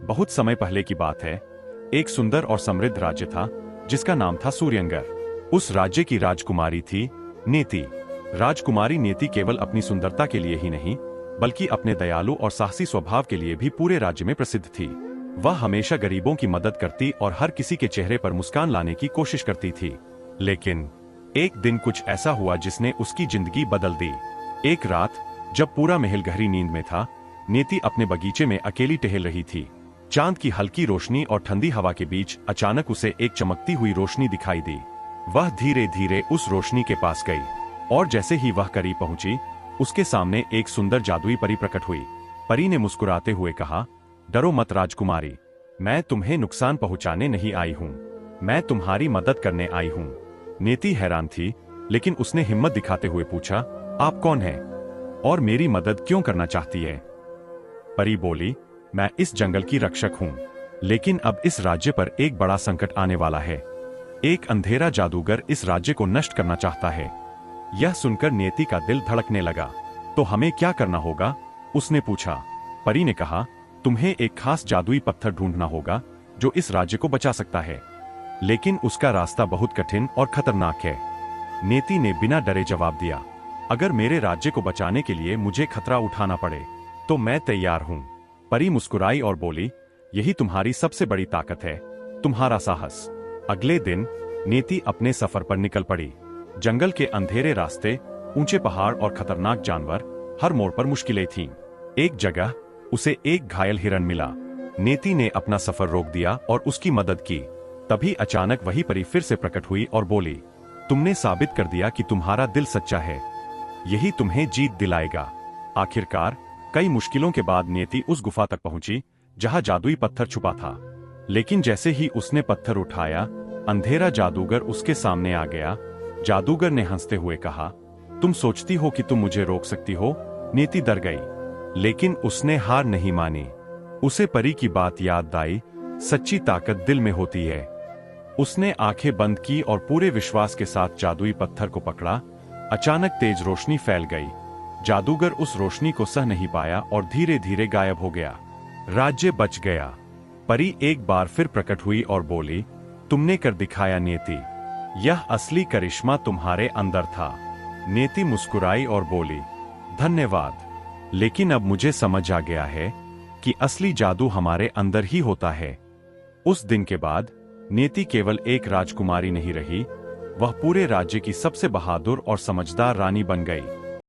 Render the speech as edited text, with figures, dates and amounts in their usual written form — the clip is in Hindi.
बहुत समय पहले की बात है। एक सुंदर और समृद्ध राज्य था जिसका नाम था सूर्यंगर। उस राज्य की राजकुमारी थी नेति। राजकुमारी नेति केवल अपनी सुंदरता के लिए ही नहीं बल्कि अपने दयालु और साहसी स्वभाव के लिए भी पूरे राज्य में प्रसिद्ध थी। वह हमेशा गरीबों की मदद करती और हर किसी के चेहरे पर मुस्कान लाने की कोशिश करती थी। लेकिन एक दिन कुछ ऐसा हुआ जिसने उसकी जिंदगी बदल दी। एक रात जब पूरा महल गहरी नींद में था, नेति अपने बगीचे में अकेली टहल रही थी। चांद की हल्की रोशनी और ठंडी हवा के बीच अचानक उसे एक चमकती हुई रोशनी दिखाई दी। वह धीरे धीरे उस रोशनी के पास गई और जैसे ही वह करीब पहुंची, उसके सामने एक सुंदर जादुई परी प्रकट हुई। परी ने मुस्कुराते हुए कहा, डरो मत राजकुमारी, मैं तुम्हें नुकसान पहुंचाने नहीं आई हूं, मैं तुम्हारी मदद करने आई हूं। नेति हैरान थी, लेकिन उसने हिम्मत दिखाते हुए पूछा, आप कौन हैं और मेरी मदद क्यों करना चाहती है? परी बोली, मैं इस जंगल की रक्षक हूं, लेकिन अब इस राज्य पर एक बड़ा संकट आने वाला है। एक अंधेरा जादूगर इस राज्य को नष्ट करना चाहता है। यह सुनकर नेति का दिल धड़कने लगा। तो हमें क्या करना होगा? उसने पूछा। परी ने कहा, तुम्हें एक खास जादुई पत्थर ढूंढना होगा जो इस राज्य को बचा सकता है, लेकिन उसका रास्ता बहुत कठिन और खतरनाक है। नेति ने बिना डरे जवाब दिया, अगर मेरे राज्य को बचाने के लिए मुझे खतरा उठाना पड़े तो मैं तैयार हूं। परी मुस्कुराई और बोली, यही तुम्हारी सबसे बड़ी ताकत है, तुम्हारा साहस। अगले दिन नेति अपने सफर पर निकल पड़ी। जंगल के अंधेरे रास्ते, ऊंचे पहाड़ और खतरनाक जानवर, हर मोड़ पर मुश्किलें थीं। एक जगह उसे एक घायल हिरन मिला। नेति ने अपना सफर रोक दिया और उसकी मदद की। तभी अचानक वही परी फिर से प्रकट हुई और बोली, तुमने साबित कर दिया कि तुम्हारा दिल सच्चा है, यही तुम्हें जीत दिलाएगा। आखिरकार कई मुश्किलों के बाद नेति उस गुफा तक पहुंची जहां जादुई पत्थर छुपा था। लेकिन जैसे ही उसने पत्थर उठाया, अंधेरा जादूगर उसके सामने आ गया। जादूगर ने हंसते हुए कहा, तुम सोचती हो कि तुम मुझे रोक सकती हो? नेति डर गई, लेकिन उसने हार नहीं मानी। उसे परी की बात याद आई, सच्ची ताकत दिल में होती है। उसने आंखें बंद की और पूरे विश्वास के साथ जादुई पत्थर को पकड़ा। अचानक तेज रोशनी फैल गई। जादूगर उस रोशनी को सह नहीं पाया और धीरे धीरे गायब हो गया। राज्य बच गया। परी एक बार फिर प्रकट हुई और बोली, तुमने कर दिखाया नेति, यह असली करिश्मा तुम्हारे अंदर था। नेति मुस्कुराई और बोली, धन्यवाद, लेकिन अब मुझे समझ आ गया है कि असली जादू हमारे अंदर ही होता है। उस दिन के बाद नेति केवल एक राजकुमारी नहीं रही, वह पूरे राज्य की सबसे बहादुर और समझदार रानी बन गई।